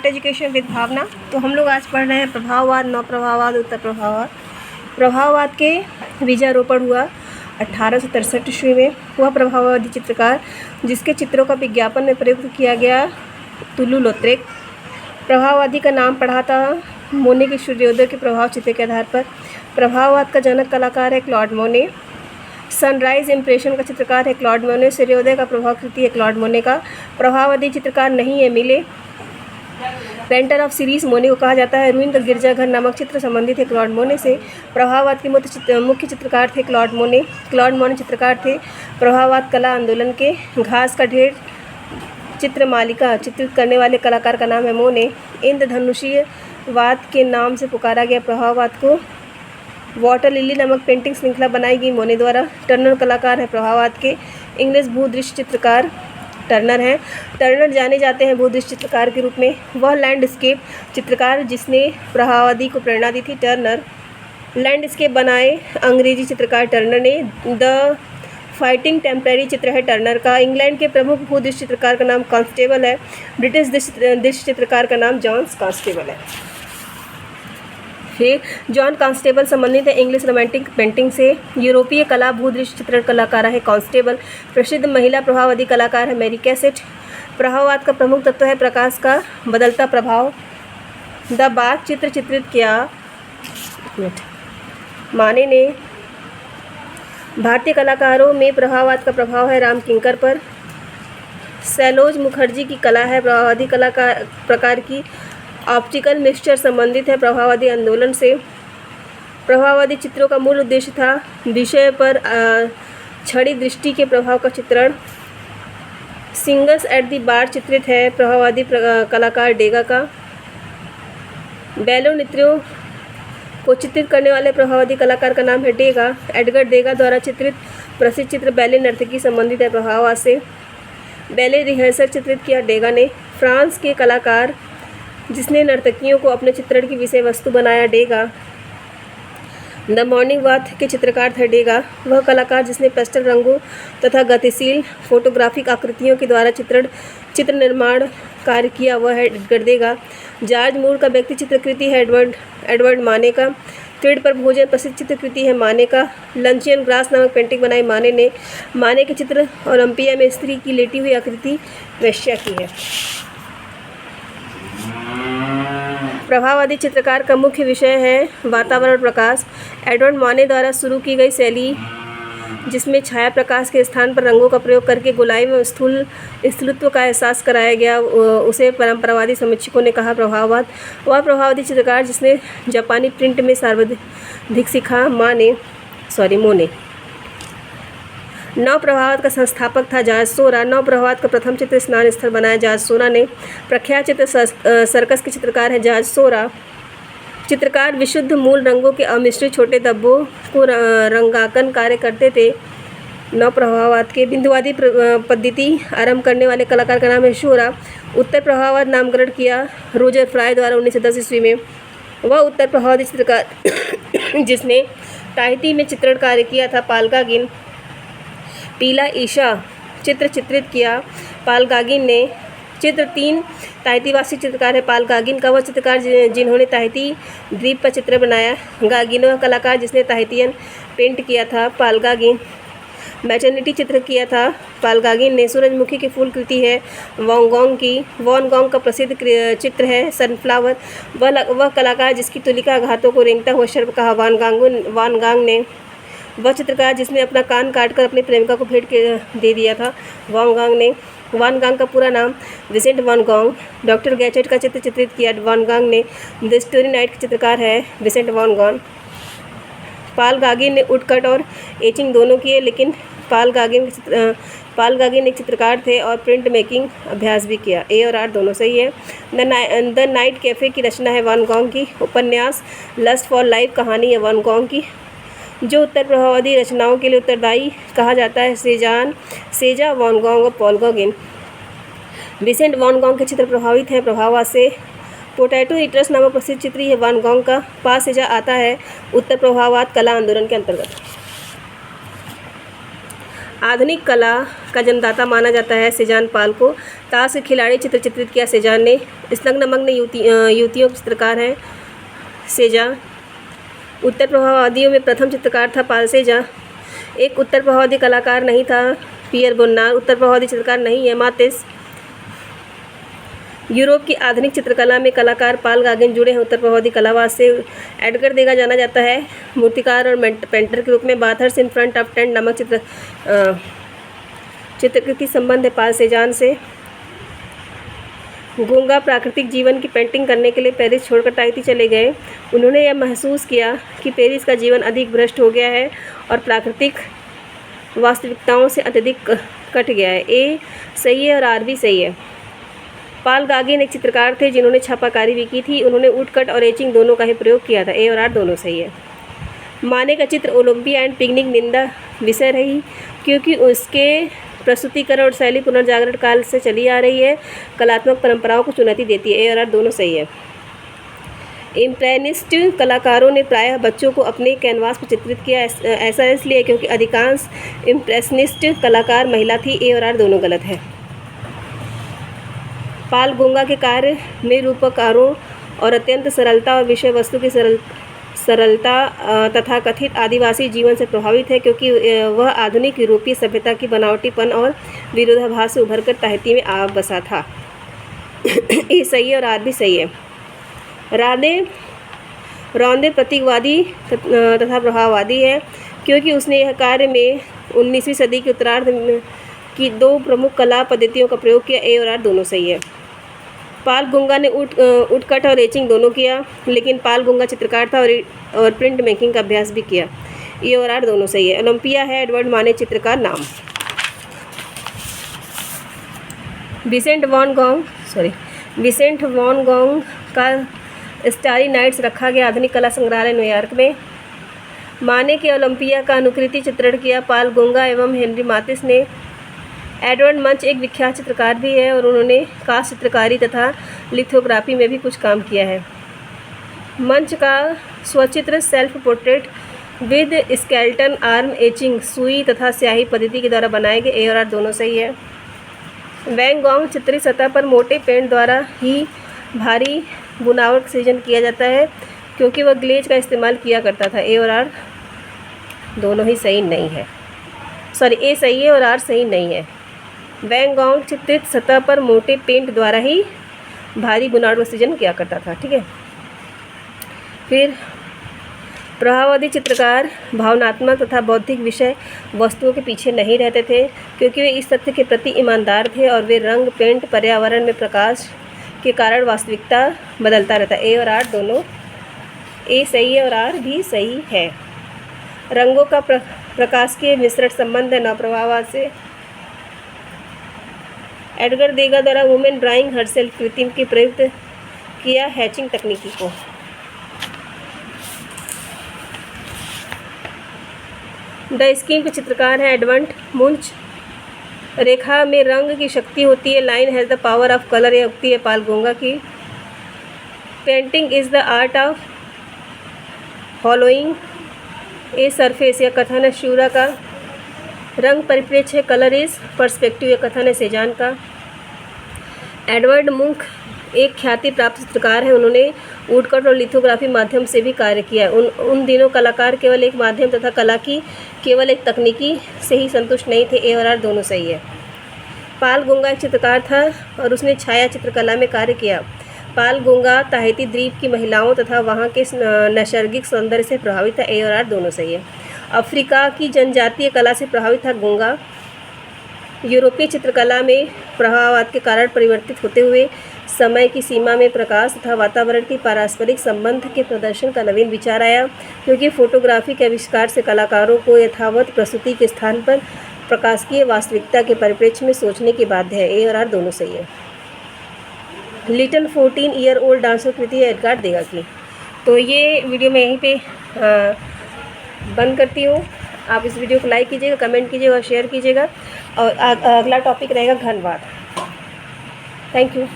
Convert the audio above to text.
Art education with भावना। तो हम लोग आज पढ़ रहे हैं प्रभाववाद, नव प्रभाववाद, उत्तर प्रभाववाद। प्रभाववाद के बीजारोपण हुआ 1863 ईस्वी में। वह प्रभाववादी चित्रकार जिसके चित्रों का विज्ञापन में प्रयुक्त किया गया तुलु-लौत्रेक। प्रभाववादी का नाम पढ़ा था मोने के सूर्योदय के प्रभाव चित्र के आधार पर। प्रभाववाद का जनक कलाकार है क्लॉड मोने। सनराइज इम्प्रेशन का चित्रकार है क्लॉड मोने। सूर्योदय का प्रभाव कृति है क्लॉड मोने का। प्रभाववादी चित्रकार नहीं है मिले। पेंटर ऑफ सीरीज मोने को कहा जाता है। रूइन का गिरजाघर नामक चित्र संबंधित है क्लॉड मोने से। प्रभाववाद के मुख्य चित्रकार थे क्लॉड मोने। क्लॉड मोने चित्रकार थे। प्रभाववाद कला आंदोलन के घास का ढेर चित्र मालिका चित्रित करने वाले कलाकार का नाम है मोने। इंद्रधनुषीय वाद के नाम से पुकारा गया प्रभाववाद को। वाटर लिली नामक पेंटिंग श्रृंखला बनाई गई मोने द्वारा। टर्नर कलाकार है प्रभाववाद के। इंग्लिश भूदृश्य चित्रकार टर्नर हैं। टर्नर जाने जाते हैं भूदृश्य चित्रकार के रूप में। वह लैंडस्केप चित्रकार जिसने प्रभाववादी को प्रेरणा दी थी। टर्नर लैंडस्केप बनाए अंग्रेजी चित्रकार टर्नर ने। द फाइटिंग टेम्परेरी चित्र है टर्नर का। इंग्लैंड के प्रमुख भूदृश्य चित्रकार का नाम कांस्टेबल है। ब्रिटिश दृश्य चित्रकार का नाम जॉन कांस्टेबल है। फिर जॉन कांस्टेबल संबंधित है इंग्लिश रोमांटिक पेंटिंग से। यूरोपीय कला भूदृश्य चित्रण कलाकार है कांस्टेबल। प्रसिद्ध महिला प्रभाववादी कलाकार है मैरी कैसेट। प्रभाववाद का प्रमुख तत्व है प्रकाश का बदलता प्रभाव। द बाग चित्र चित्रित किया माने ने। भारतीय कलाकारों में प्रभाववाद का प्रभाव है राम किंकर पर। सैलोज मुखर्जी की कला है प्रभाववादी कलाकार प्रकार की। ऑप्टिकल मिक्सचर संबंधित है प्रभाववादी आंदोलन से। प्रभाववादी चित्रों का मूल उद्देश्य था विषय पर छड़ी दृष्टि के प्रभाव का चित्रण। सिंगर्स एट द बार चित्रित है प्रभाववादी कलाकार डेगा का। बैलो नृत्यों को चित्रित करने वाले प्रभाववादी कलाकार का नाम है डेगा। एडगर डेगा द्वारा चित्रित प्रसिद्ध चित्र बैले नर्तकी संबंधित है प्रभाववाद से। बैले रिहर्सल चित्रित किया डेगा ने। फ्रांस के कलाकार जिसने नर्तकियों को अपने चित्रण की विषय वस्तु बनाया डेगा। द मॉर्निंग वॉक के चित्रकार थे डेगा। वह कलाकार जिसने पेस्टल रंगों तथा गतिशील फोटोग्राफिक आकृतियों के द्वारा चित्र निर्माण कार्य किया वह है एडगर डेगा। जॉर्ज मूर का व्यक्ति चित्रकृति है एडवर्ड माने का। पेड़ पर भोजन प्रसिद्ध चित्रकृति है माने का। लंचियन ग्रास नामक पेंटिंग बनाई माने ने। माने के चित्र ओलंपिया में स्त्री की लेटी हुई आकृति वेश्या की है। प्रभाववादी चित्रकार का मुख्य विषय है वातावरण प्रकाश। एडवर्ड माने द्वारा शुरू की गई शैली जिसमें छाया प्रकाश के स्थान पर रंगों का प्रयोग करके गोलाई में स्थूलत्व का एहसास कराया गया उसे परंपरावादी समीक्षकों ने कहा प्रभाववाद। वह प्रभाववादी चित्रकार जिसने जापानी प्रिंट में सर्वाधिक सीखा मोने। नव प्रभाववाद का संस्थापक था जॉर्ज सोरा। नव प्रभाववाद का प्रथम चित्र स्नान स्थल बनाया जॉर्ज सोरा ने। प्रख्यात चित्र सर्कस के चित्रकार है जॉर्ज सोरा। चित्रकार विशुद्ध मूल रंगों के अमिश्रित छोटे धब्बों को रंगांकन कार्य करते थे। नव प्रभाववाद के बिंदुवादी पद्धति आरंभ करने वाले कलाकार का नाम है शोरा। उत्तर प्रभाववाद नामकरण किया रोजर फ्राई द्वारा 1910 ईस्वी में। वह उत्तर प्रभाववादी चित्रकार जिसने ताहिती में चित्रण कार्य किया था पाल गागिन। पीला ईशा चित्र चित्रित किया पाल गागिन ने। चित्र 3 ताहितीवासी चित्रकार है पाल गागिन का। वह चित्रकार जिन्होंने ताहिती द्वीप पर चित्र बनाया। गागिन वह कलाकार जिसने ताहितियन पेंट किया था पाल गागिन। मैटर्निटी चित्र किया था पाल गागिन ने। सूरजमुखी की फूल कृति है वॉनगॉन्ग की। वॉनगॉन्ग का प्रसिद्ध चित्र है सनफ्लावर। वह कलाकार जिसकी तुलिका घातों को रेंगता हुआ सर्प कहा वानगांग ने। वह चित्रकार जिसने अपना कान काटकर अपनी प्रेमिका को भेंट के दे दिया था वानगांग ने। वानगांग का पूरा नाम विसेंट वान गॉन्ग। डॉक्टर गैजेट का चित्र चित्रित किया वानगांग ने। द स्टोरी नाइट के चित्रकार है विसेंट वान गॉन्ग। पाल गागिन ने वुडकट और एचिंग दोनों किए लेकिन पाल गागिन एक चित्रकार थे और प्रिंट मेकिंग अभ्यास भी किया। ए और आर दोनों सही है। द नाइट कैफ़े की रचना है वान गॉन्ग की। उपन्यास लस्ट फॉर लाइफ कहानी है वान गॉन्ग की। जो उत्तर प्रभाववादी रचनाओं के लिए उत्तरदायी कहा जाता है सेजा वान गॉन्ग और पॉल गॉगिन। विसेंट वान गॉन्ग के चित्र प्रभावित हैं प्रभाववाद से। पोटैटो ईटर्स नामक प्रसिद्ध चित्र है वान गॉन्ग का। पास सेजा आता है उत्तर प्रभाववाद कला आंदोलन के अंतर्गत। आधुनिक कला का जन्मदाता माना जाता है सेजान पाल को। ताश के खिलाड़ी चित्र चित्रित किया सेजान ने। स्नग्न मग्न युवतियों के चित्रकार हैं सेजा। उत्तर प्रभाववादियों में प्रथम चित्रकार था पाल सेजा। एक उत्तर प्रभाववादी कलाकार नहीं था पियर बोन्नार। उत्तर प्रभाववादी चित्रकार नहीं है मातिस। यूरोप की आधुनिक चित्रकला में कलाकार पाल गागेन जुड़े हैं उत्तर प्रभाववादी कलावाद से। एडगर देगा जाना जाता है मूर्तिकार और पेंटर के रूप में। बाथर्स इन फ्रंट ऑफ टेंट नामक चित्रकृति संबंध है पाल सेजान से। गोंगा प्राकृतिक जीवन की पेंटिंग करने के लिए पेरिस छोड़कर ताहिती चले गए। उन्होंने यह महसूस किया कि पेरिस का जीवन अधिक भ्रष्ट हो गया है और प्राकृतिक वास्तविकताओं से अत्यधिक कट गया है। ए सही है और आर भी सही है। पाल गागेन एक चित्रकार थे जिन्होंने छापाकारी भी की थी। उन्होंने वुडकट और एचिंग दोनों का ही प्रयोग किया था। ए और आर दोनों सही है। माने का चित्र ओलंपिया एंड पिकनिक निंदा विषय रही क्योंकि उसके प्रस्तुतिकरण और शैली पुनर्जागरण काल से चली आ रही है, कलात्मक परंपराओं को चुनौती देती है। ए और आर दोनों सही है। इम्प्रेनिस्ट कलाकारों ने प्रायः बच्चों को अपने कैनवास पर चित्रित किया। ऐसा इसलिए क्योंकि अधिकांश इम्प्रेशनिस्ट कलाकार महिला थी। ए और आर दोनों गलत है। पाल गोंगा के कार्य में रूपकारों और अत्यंत सरलता और विषय वस्तु की सरलता तथा कथित आदिवासी जीवन से प्रभावित है क्योंकि वह आधुनिक यूरोपीय सभ्यता की बनावटीपन और विरोधाभास से उभरकर ताहिती में आ बसा था। ये सही है और आर भी सही है। रौंदे प्रतीकवादी तथा प्रभाववादी है क्योंकि उसने यह कार्य में 19वीं सदी के उत्तरार्ध की दो प्रमुख कला पद्धतियों का प्रयोग किया। ए और आर दोनों सही है। पाल गोंगा ने वुडकट और एचिंग दोनों किया, लेकिन पाल गोंगा चित्रकार था और प्रिंट मेकिंग का अभ्यास भी किया। ए और आर दोनों सही है। ओलंपिया है एडवर्ड माने चित्रकार नाम। विसेंट वॉन गॉन्ग का स्टारी नाइट्स रखा गया आधुनिक कला संग्रहालय न्यूयॉर्क में। माने के ओलंपिया का अनुकृति चित्रण किया पाल गोंगा एवं हेनरी मातिस ने। एडवर्ड मंच एक विख्यात चित्रकार भी है और उन्होंने कास्ट चित्रकारी तथा लिथोग्राफी में भी कुछ काम किया है। मंच का स्वचित्र self portrait with skeleton arm etching सुई तथा स्याही पद्धति के द्वारा बनाए गए। ए और आर दोनों सही है। वैन गॉन्ग चित्रित सतह पर मोटे पेंट द्वारा ही भारी बुनावट का सृजन किया जाता है क्योंकि वह ग्लेज का इस्तेमाल किया करता था। ए और आर दोनों ही सही नहीं है। ए सही है और आर सही नहीं है। वैन गॉन्ग चित्रित सतह पर मोटे पेंट द्वारा ही भारी बुनावट का सृजन किया करता था। ठीक है। फिर प्रभाववादी चित्रकार भावनात्मक तथा बौद्धिक विषय वस्तुओं के पीछे नहीं रहते थे क्योंकि वे इस तथ्य के प्रति ईमानदार थे और वे रंग पेंट पर्यावरण में प्रकाश के कारण वास्तविकता बदलता रहता है। ए और आर दोनों ए सही है और आर भी सही है। रंगों का प्रकाश के मिश्रण संबंध है नवप्रभाववाद से। एडगर देगा द्वारा वुमेन ड्राइंग हरसेल्फ कृति की प्रयुक्त किया हैचिंग तकनीकी को। द स्कीम के चित्रकार हैं एडवर्ड मुंच। रेखा में रंग की शक्ति होती है। Line has the power of colour, यह उक्ति है पाल गोंगा की। Painting is the art of following a surface, यह कथन है शूरा का। रंग परिप्रेक्ष्य, कलर इज पर्सपेक्टिव, यह कथन है सेजान का। एडवर्ड मुंक एक ख्याति प्राप्त चित्रकार हैं। उन्होंने वुडकट और लिथोग्राफी माध्यम से भी कार्य किया। उन दिनों कलाकार केवल एक माध्यम तथा कला की केवल एक तकनीकी से ही संतुष्ट नहीं थे। ए और आर दोनों सही है। पाल गोंगा एक चित्रकार था और उसने छाया चित्रकला में कार्य किया। पाल गोंगा ताहिती द्वीप की महिलाओं तथा वहाँ के नैसर्गिक सौंदर्य से प्रभावित था। ए और आर दोनों सही है। अफ्रीका की जनजातीय कला से प्रभावित था गोंगा। यूरोपीय चित्रकला में प्रभाववाद के कारण परिवर्तित होते हुए समय की सीमा में प्रकाश तथा वातावरण की पारस्परिक संबंध के प्रदर्शन का नवीन विचार आया क्योंकि फोटोग्राफी के आविष्कार से कलाकारों को यथावत प्रस्तुति के स्थान पर प्रकाशिकीय वास्तविकता के परिप्रेक्ष्य में सोचने की बाध्य है। ए और आर दोनों सही है। लिटिल 14-ईयर-ओल्ड डांसर कृति है एडगार देगा की। तो ये वीडियो मैं यहीं पे बंद करती हूँ। आप इस वीडियो को लाइक कीजिएगा, कमेंट कीजिएगा और शेयर कीजिएगा और अगला टॉपिक रहेगा घनवाद। Thank you.